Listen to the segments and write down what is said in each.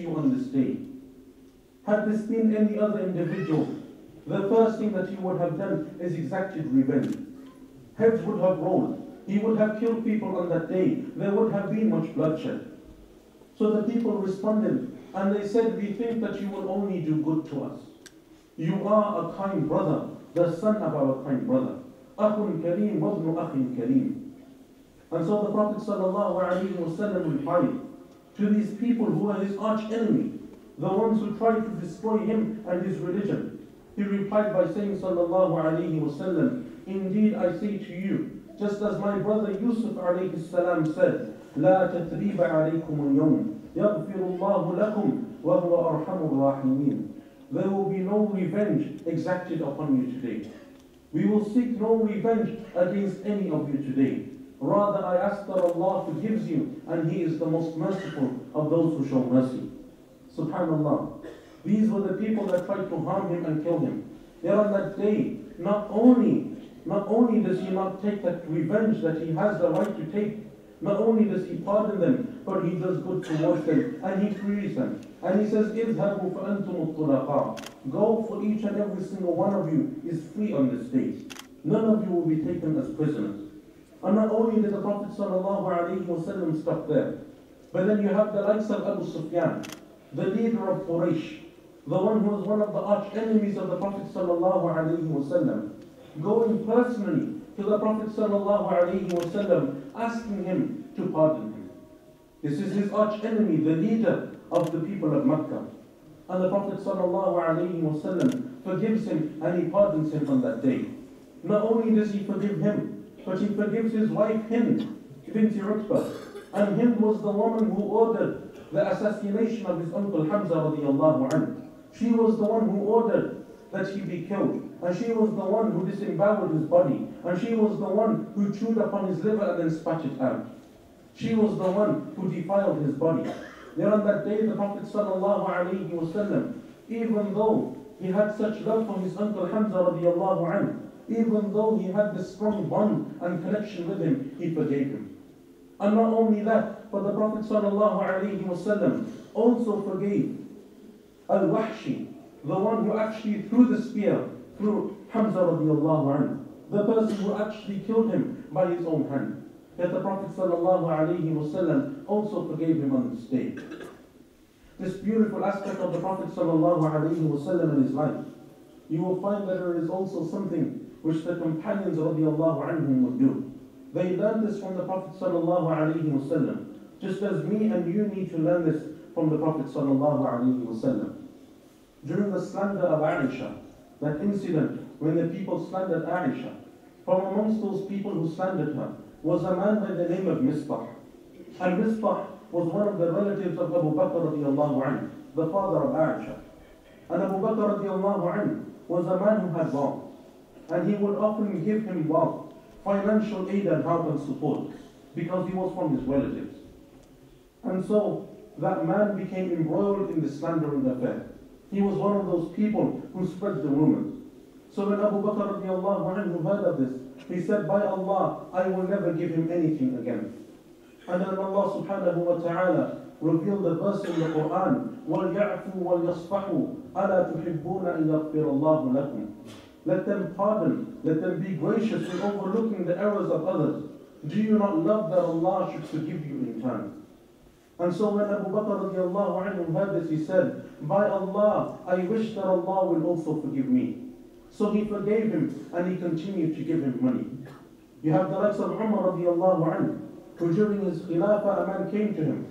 you on this day. Had this been any other individual, the first thing that he would have done is exacted revenge. Heads would have rolled. He would have killed people on that day. There would have been much bloodshed. So the people responded and they said, we think that you will only do good to us. You are a kind brother, the son of our kind brother. Akhun kareem wabnu akhin kareem. And so the Prophet ﷺ replied to these people who are his arch enemy, the ones who tried to destroy him and his religion. He replied by saying, sallallahu alayhi wasallam, indeed I say to you, just as my brother Yusuf alayhi salam said, لا تثريب عليكم اليوم يغفر الله لكم وهو أرحم الراحمين. There will be no revenge exacted upon you today. We will seek no revenge against any of you today. Rather, I ask that Allah forgives you, and He is the most merciful of those who show mercy. Subhanallah. These were the people that tried to harm him and kill him. Yet on that day, not only does he not take that revenge that he has the right to take, not only does he pardon them, but he does good towards them, and he frees them. And he says, اذهبوا فأنتم الطلقاء. Go, for each and every single one of you is free on this day. None of you will be taken as prisoners. And not only did the Prophet ﷺ stop there, but then you have the likes of Abu Sufyan, the leader of Quraysh, the one who was one of the arch enemies of the Prophet ﷺ, going personally to the Prophet ﷺ, asking him to pardon him. This is his arch enemy, the leader of the people of Mecca. And the Prophet ﷺ forgives him and he pardons him on that day. Not only does he forgive him, but he forgives his wife Hind bint Utbah. And Hind was the woman who ordered the assassination of his uncle Hamza radiallahu anhu. She was the one who ordered that he be killed. And she was the one who disemboweled his body. And she was the one who chewed upon his liver and then spat it out. She was the one who defiled his body. Then on that day the Prophet ﷺ, even though he had such love for his uncle Hamza radiallahu anhu, even though he had this strong bond and connection with him, he forgave him. And not only that, but the Prophet ﷺ also forgave Al-Wahshi, the one who actually threw the spear through Hamza radiallahu anhu, the person who actually killed him by his own hand. Yet the Prophet ﷺ also forgave him on this day. This beautiful aspect of the Prophet ﷺ in his life, you will find that there is also something which the companions radiallahu anhum would do. They learned this from the Prophet ﷺ, just as me and you need to learn this from the Prophet ﷺ. During the slander of Aisha, that incident when the people slandered Aisha, from amongst those people who slandered her was a man by the name of Mistah. And Mistah was one of the relatives of Abu Bakr radiallahu anhu, the father of Aisha. And Abu Bakr radiallahu anhu was a man who had wealth. And he would often give him wealth, financial aid and help and support, because he was from his relatives. And so that man became embroiled in the slandering affair. He was one of those people who spread the rumors. So when Abu Bakr radiallahu anhu heard of this, he said, by Allah, I will never give him anything again. And then Allah subhanahu wa ta'ala revealed the verse in the Quran, وَلْيَعْفُوا وَلْيَصْفَحُوا أَلَا تُحِبُّونَ أَنْ يَغْفِرَ اللَّهُ لَكُمْ. Let them pardon, let them be gracious in overlooking the errors of others. Do you not love that Allah should forgive you in turn? And so when Abu Bakr radiallahu anhu heard this, he said, by Allah, I wish that Allah will also forgive me. So he forgave him and he continued to give him money. You have the likes of Umar radiallahu anhu, who during his khilafah a man came to him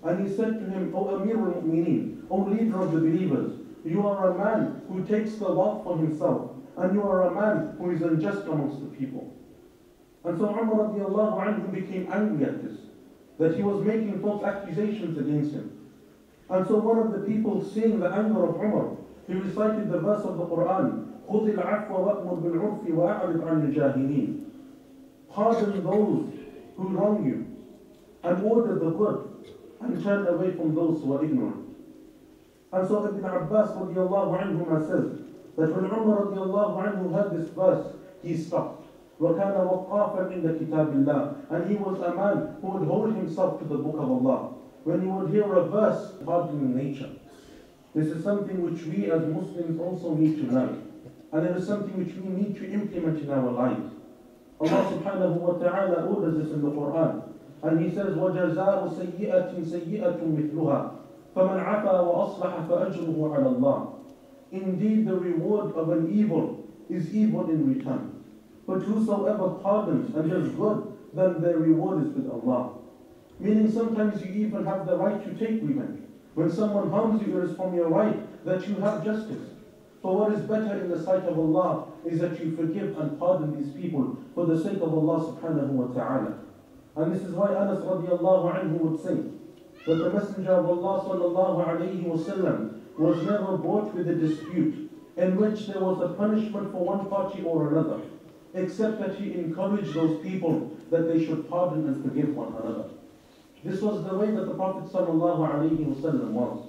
and he said to him, O Amir al-Mu'mineen, O leader of the believers, you are a man who takes the wealth for himself and you are a man who is unjust amongst the people. And so Umar radiallahu anhu became angry at this, that he was making false accusations against him. And so one of the people, seeing the anger of Umar, he recited the verse of the Quran, خُذِ الْعَفْوَ وَأْمُرْ بِالْعُرْفِ وَأَعْرِضْ عَنِ الْجَاهِلِينَ. Pardon those who wrong you, and order the good, and turn away from those who are ignorant. And so Ibn Abbas radiallahu anhuma says that when Umar radiallahu anhu heard this verse, he stopped. وَكَانَ وَقَّافًا عِنْدَ كِتَابِ اللَّهِ. And he was a man who would hold himself to the book of Allah. when you would hear a verse pardoning nature. This is something which we as Muslims also need to learn. And it is something which we need to implement in our lives. Allah subhanahu wa ta'ala orders this in the Quran. And He says, وَجَزَاءُ سَيِّئَةٍ سَيِّئَةٌ مِثْلُهَا فَمَنْ عَفَى وَأَصْلَحَ فَأَجْرُهُ عَلَى اللَّهِ. Indeed, the reward of an evil is evil in return. But whosoever pardons and does good, then their reward is with Allah. Meaning sometimes you even have the right to take revenge. When someone harms you, it is from your right that you have justice. For what is better in the sight of Allah is that you forgive and pardon these people for the sake of Allah subhanahu wa ta'ala. And this is why Anas radiallahu anhu would say that the Messenger of Allah sallallahu alayhi wa sallam was never brought with a dispute in which there was a punishment for one party or another, except that he encouraged those people that they should pardon and forgive one another. This was the way that the Prophet sallallahu alayhi wa sallam was.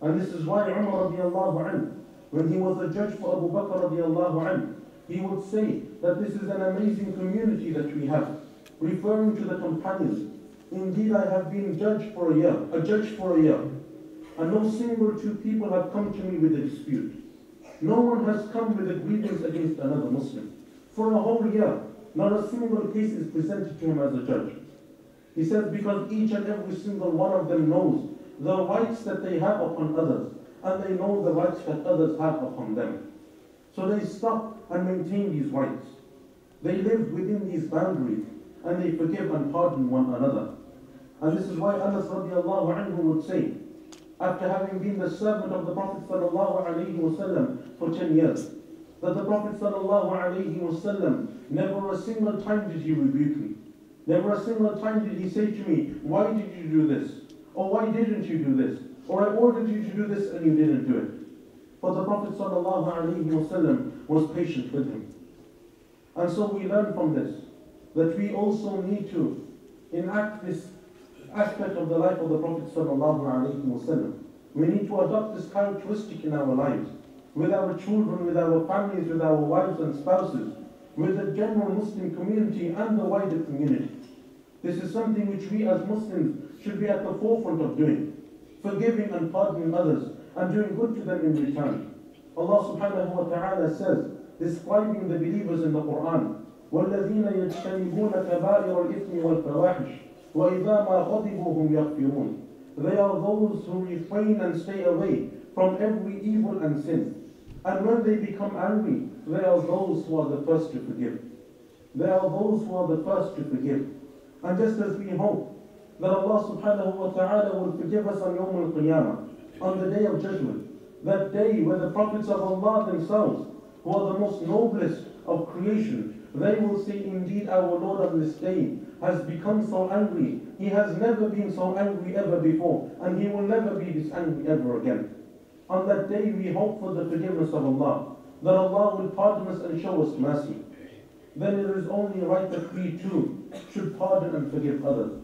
And this is why Umar radiallahu anhu, when he was a judge for Abu Bakr radiallahu anhu, he would say that this is an amazing community that we have, referring to the companions. Indeed, I have been a judge for a year, and no single two people have come to me with a dispute. No one has come with a grievance against another Muslim. For a whole year, not a single case is presented to him as a judge. He says, because each and every single one of them knows the rights that they have upon others, and they know the rights that others have upon them. So they stop and maintain these rights. They live within these boundaries, and they forgive and pardon one another. And this is why Anas radiallahu anhu would say, after having been the servant of the Prophet sallallahu alayhi wa sallam for 10 years, that the Prophet sallallahu alayhi wa sallam, never a single time did he rebuke me. Never a single time did he say to me, why did you do this? Or why didn't you do this? Or I ordered you to do this and you didn't do it. But the Prophet sallallahu alayhi wa sallam was patient with him. And so we learn from this that we also need to enact this aspect of the life of the Prophet sallallahu alayhi wa sallam. We need to adopt this characteristic in our lives, with our children, with our families, with our wives and spouses, with the general Muslim community and the wider community. This is something which we as Muslims should be at the forefront of doing, forgiving and pardoning others and doing good to them in return. Allah subhanahu wa ta'ala says, describing the believers in the Quran, وَالَّذِينَ يَجْتَنِبُونَ كَبَائِرَ الْإِثْمِ وَالْفَوَاحِشِ وَإِذَا مَا غَضِبُوا هُمْ يَغْفِرُونَ. They are those who refrain and stay away from every evil and sin. And when they become angry, they are those who are the first to forgive. They are those who are the first to forgive. And just as we hope that Allah subhanahu wa ta'ala will forgive us on Yawm al-Qiyamah, on the day of judgment, that day where the prophets of Allah themselves, who are the most noblest of creation, they will say, indeed our Lord on this day has become so angry. He has never been so angry ever before, and He will never be this angry ever again. On that day we hope for the forgiveness of Allah, that Allah will pardon us and show us mercy. Then it is only right that we too should pardon and forgive others.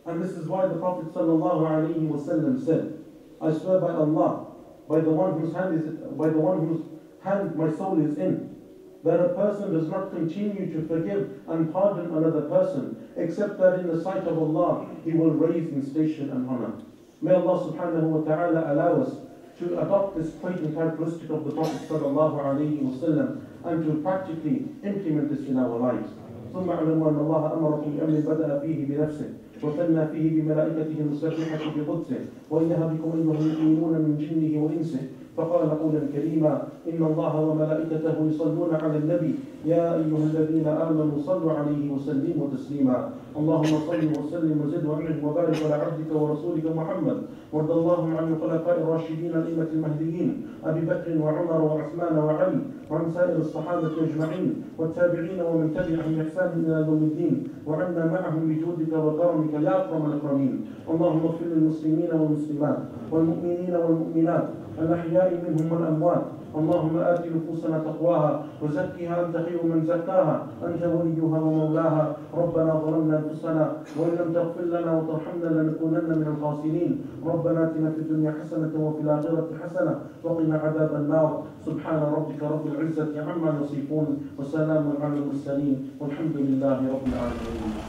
And this is why the Prophet ﷺ said, I swear by Allah, by the one whose hand my soul is in, that a person does not continue to forgive and pardon another person, except that in the sight of Allah He will raise in station and honor. May Allah subhanahu wa ta'ala allow us to adopt this trait and characteristic of the Prophet ﷺ and to practically implement this in our lives. ثم اعلموا أن الله أمركم بأمر بدأ فيه بنفسه وثنى فيه بملائكته المسبحة بقدسه وإنها بكم أيها المؤمنون من جنه وإنسه فقال قولا كريما إن الله وملائكته يصلون على النبي يا أيها الذين آمنوا صلوا عليه وسلموا تسليما اللهم صل وسلم وزد وانعم وبارك على عبدك ورسولك محمد وارض اللهم عن الخلفاء الراشدين الأئمة المهديين أبي بكر وعمر وعثمان وعلي وعن سائر الصحابة أجمعين والتابعين ومن تبعهم بإحسان إلى يوم الدين وعنا معهم بجودك وكرمك يا أكرم الأكرمين اللهم اغفر للمسلمين والمسلمات والمؤمنين والمؤمنات الأحياء منهم والأموات اللهم آت نفوسنا تقواها وزكها أنت خير من زكاها أنت وليها ومولاها ربنا ظلمنا أنفسنا وإن لم تغفر لنا وترحمنا لنكونن من الخاسرين ربنا آتنا في الدنيا حسنة وفي الآخرة حسنة وقنا عذاب النار سبحان ربك رب العزة عما يصفون وسلام على المرسلين والحمد لله رب العالمين.